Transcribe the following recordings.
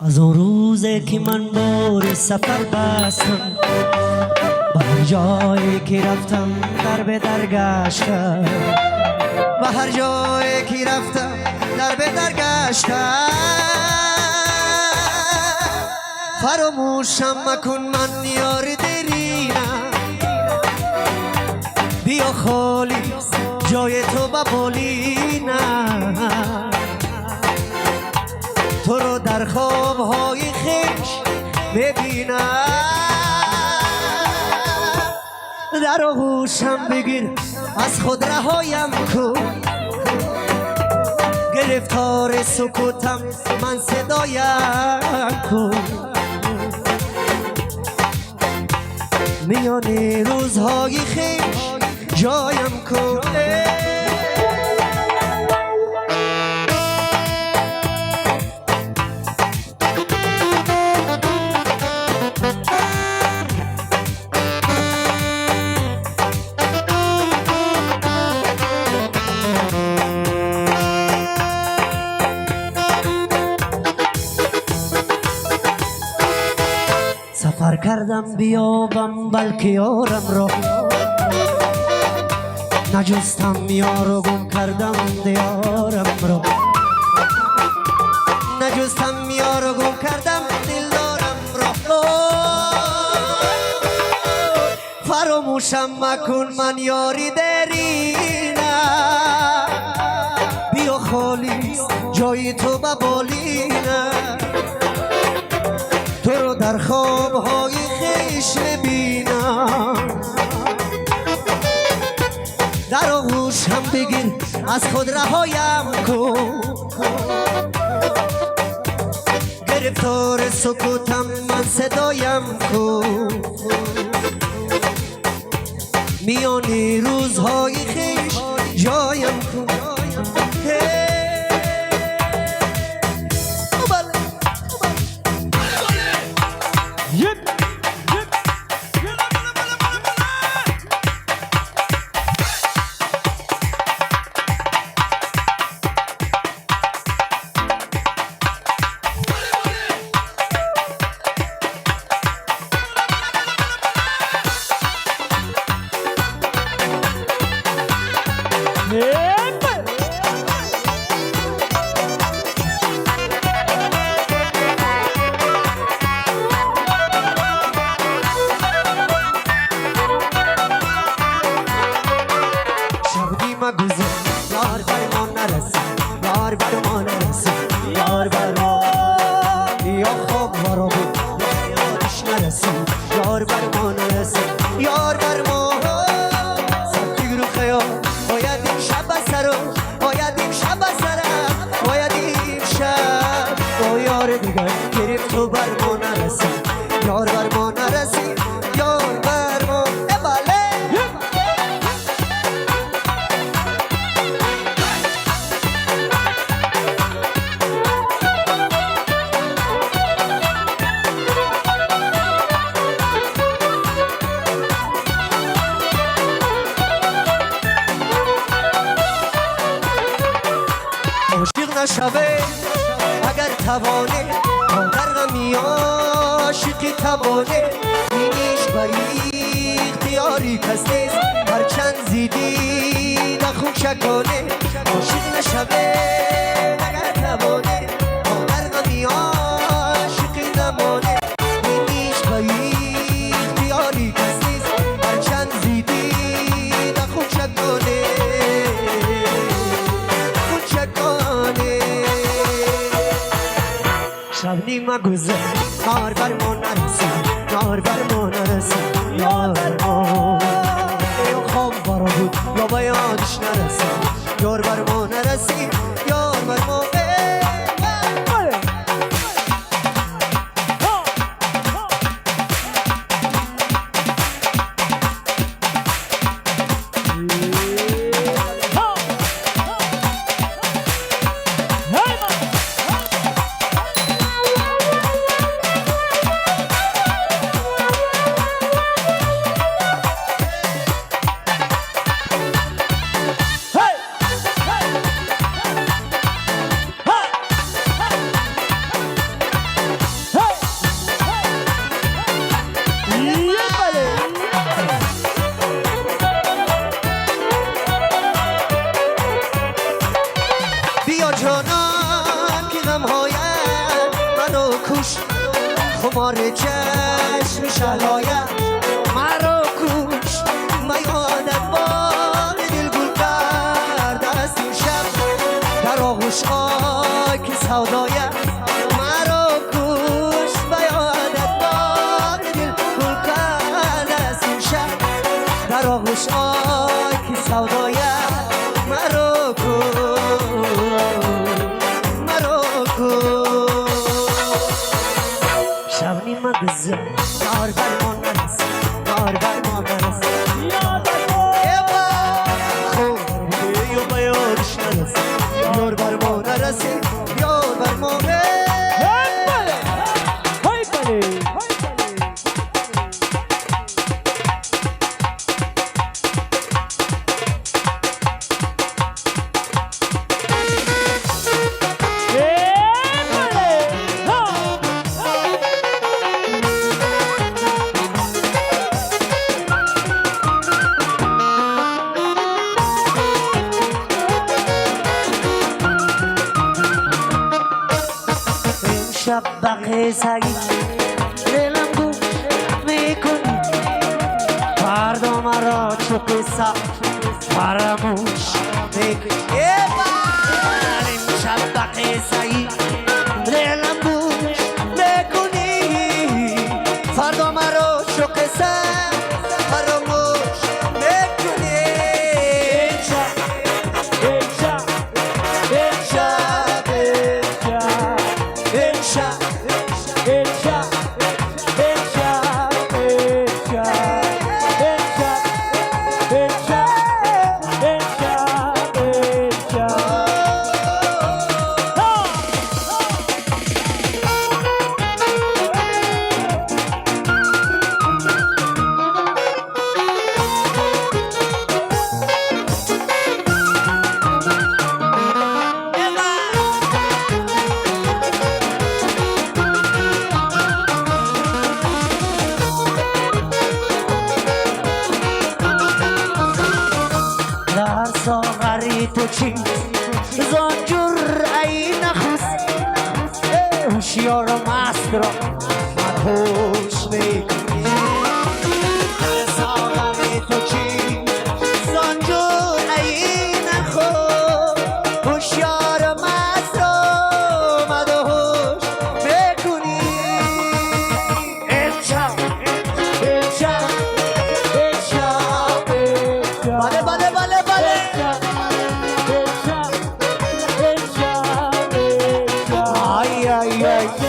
از اون روزه که من بار سفر بستم، به هر جایی که رفتم در به در گشتم، به هر جایی که رفتم در به در گشتم. فراموشم مکن من یار درینم، بیا خالی جای تو ببالینم، تو رو در خوابهای خویش ببینم. در آغوشم بگیر از خود رهایم کن، گرفتار سکوتم من صدایم کن. میان روزهای خویش جایم کن. سفر کردم بیابم بلکه یارم را، نجستم یار و گم کردم دیارم را، نجستم یار و گم کردم دلدارم را. فراموشم مکن من یاری درینم، بیا خالی جای تو ببالینم، تو رو در خوابهای خویش ببینم. در آغوشم بگیر از خود رهایم کن، گرفتار سکوتم من صدایم کن. میان روزهای خویش جایم کن. یار بر ما نرسید، یار بر ما نرسید، یار بر ما یا خواب ورا بود یادش نرسید، یار بر ما نرسید، یار بر ما سرکی رو خیال. باید این شب بسرم، باید این شب بسرم، باید این شب با یار دیگر گرفت و بر ما نرسید، یار بر ما نرسید، یار بر ما. عاشق نشوه اگر توانه، تا در غمی عاشقی توانه. اینیش بایی اختیاری کس نیست، هرچند زیدی نخون شکانه. عاشق نشوه اگر توانه، تا در غمی عاشقی نمانه. اینیش بایی اختیاری کس نیست، هرچند زیدی نخون شکانه. شب نیمه گذر یار بر ما نرسید، یار بر ما نرسید، یار بر ما یا خواب برا بود یا به یادش نرسید، یار بر ما نرسید، یار بر ما. دوش خمار چشم شلایم مرا کوش میادت بار دل گل کرد از این شب در آغوش خاک سودایم مرا کوش میادت بار دل گل کرد از این شب در آغوش خاک سودایم مرا شونی مگذر یار بر ما نرسه یار بر ما نرسه یار بر ما خوب یا با یارش نرسه یار بر ما نرسه یار بر ما شب بقیه سگی دلم گوش میکنی فردا مرا چو قصه فراموش میکنی این شب بقیه سگی دلم گوش میکنی فردا مرا چو قصه فراموش میکنی این شب ساغری تو چی زنجور ای نخوز هوشیار و مست را مدهوش میکنی ساغری تو چی زنجور ای نخوز هوشیار و مست را مدهوش میکنی امشب بله بله بله بله ay ay ay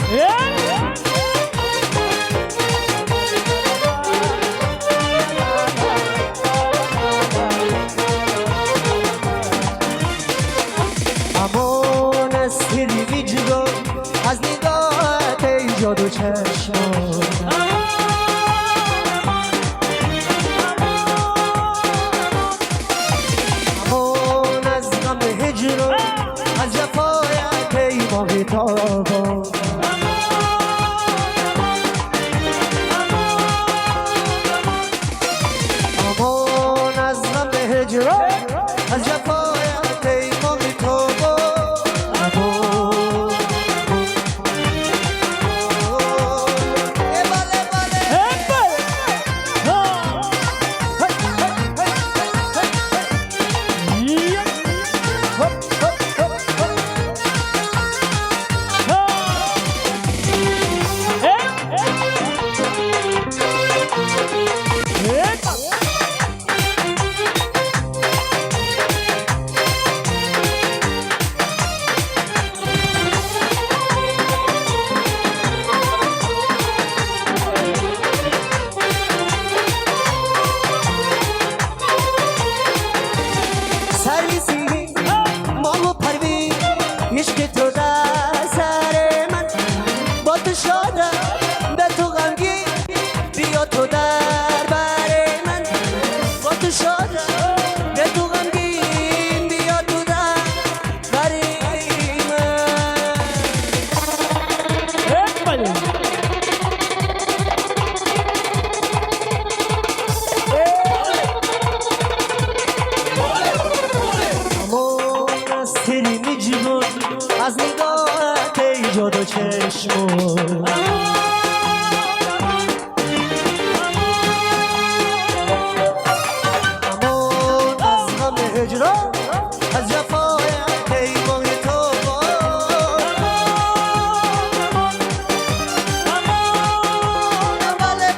امان از تیری وجدان از نگاهت ای جادو چشمان امان از غم هجران از جفایت ای ماه تابان امان از غم هجران از جفایت ای ماه تابان عشق تو در سر من با تو شادم به تو غمگین بیا تو در بر من با تو شادم به تو غمگین بیا تو در بر من امان از تیری میجبون از نگاهت ای جادو چشمون امان از غم هجران از جفایت ای ماه تابان امان بله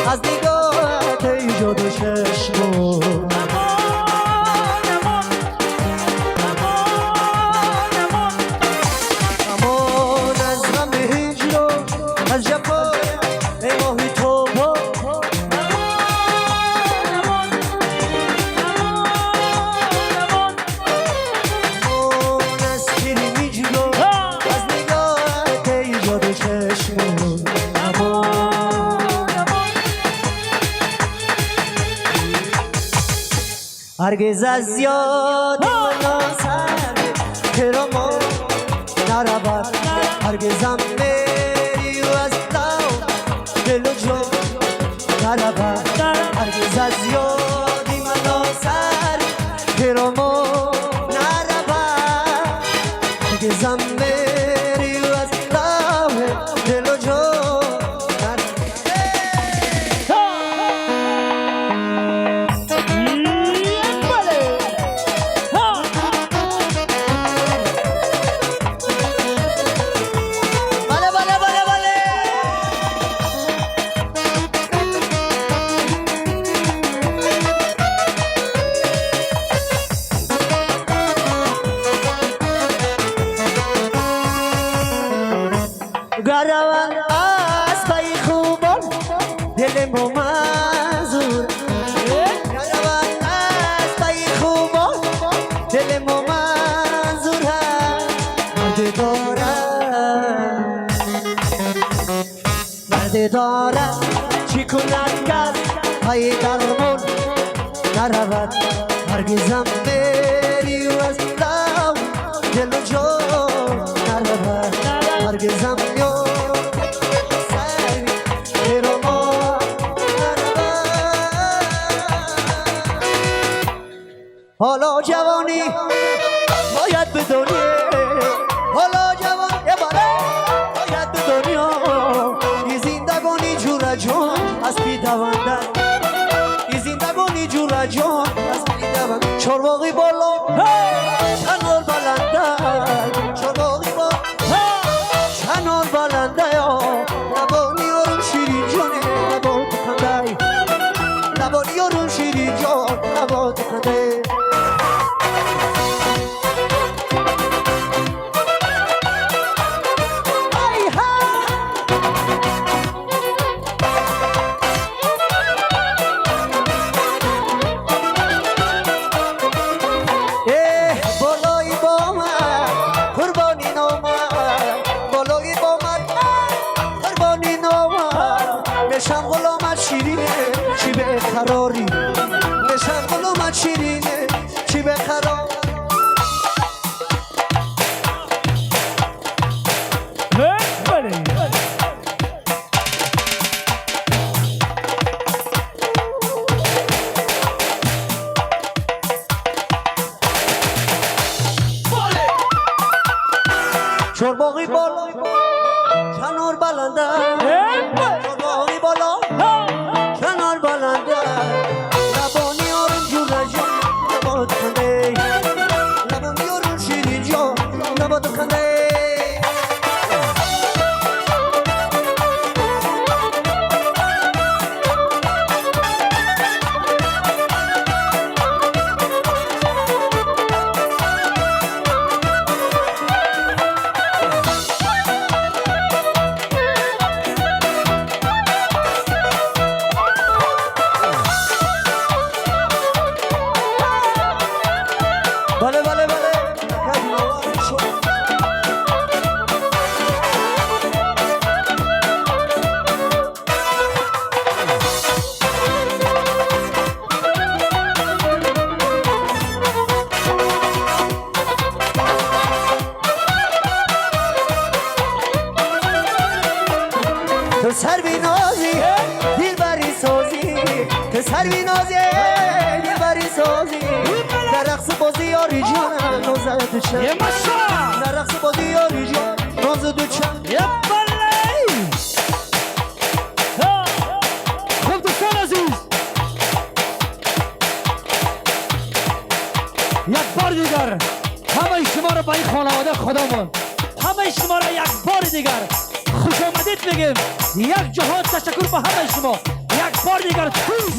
از نگاهت ایجاد و چشمو امان از غم هجر و از جفای ای ماهی تو با امان از شیرینی جلو از نگاهت ایجاد و چشمو هرگز از یاد من سر کرما نرود هرگزم بری و از دل و جان نرود هرگز از یاد من سر کرما نرود هرگزم بری و از دل و جان گروان از پای خوبان دل مو منظور گروان از پای خوبان دل مو منظور مرد دارد مرد دارد چی کند کس پای درمون نرود هرگزم بری و از دل و جان نرود هرگزم حالا جوانی باید به دنیا حالا جوان یه باره باید به دنیا ای زندگانی جور جان از پی دوانده ای زندگانی جور جان از پی دوانده چرواقی بالا شنال بلنده چرواقی بالا شنال بلنده یا لبانی یارم شیرین جانه لبا تکنده لبانی یارم شیرین جان لبا تکنده نشم غلامت شیرینه چی به قراری نشم غلامت شیرینه چی به قرار چرباقی بالا کنار بلنده چرباقی بالا کنار بلنده لبانی آرم جور جان نباد کنده لبانی آرم شیرین جان نباد کنده بله بله بله تو سروی نازی دل بری سازی تو سروی نازی دل بری سازی در رقص بازی یاری جان نازد دو چند در رقص بازی یاری جان نازد دو چند خب دوستان عزیز یک بار دیگر همه شما را به این خانواده خدامون همه شما را یک بار دیگر خوش آمدید میگیم یک جهات تشکر به همه شما یک بار دیگر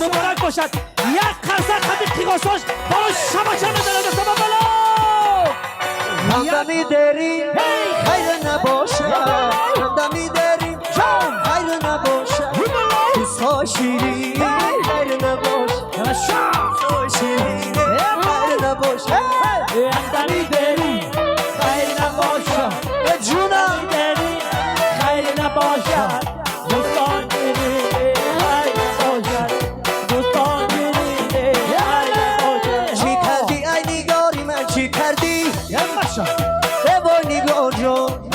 مبارک باشد. یک قرصه خدی قیقاساش برای شبکه میزنه دست بالا. همدمی داری خیر نباشه، همدمی داری خیر نباشه، دوستا شیری خیر نباشه، دوستا شیری خیر نباشه، همدمی داری خیر نباشه، جونم داری خیر نباشه، دوستان داری خیر نباشه، دوستان داری خیر نباشه. چی کردی ای نگاری من چی کردی یماشا ای نگار جان،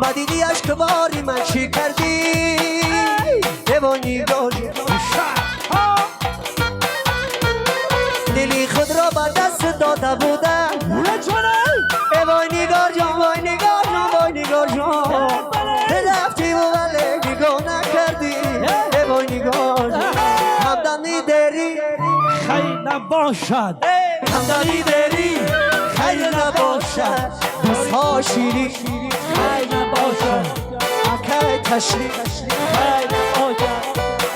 مدیدی عشق باری من چی کردی ای نگار جان، دلی خود را به دست داده بودم ای وای نگار جان وای نگار جان وای نگار جان، رفتی و ولی نگاه نکردی ای وای نگار جان، همدمی داری خیر نباشد، همدمی داری خیر نباشد، دوستها شیری خیر نباشد، اکه تشریف خیر نباشد،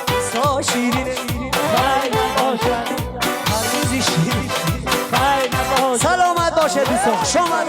دوستها شیری خیر نباشد، هر روزی شیری خیر نباشد. سلامت باشه دوستان شما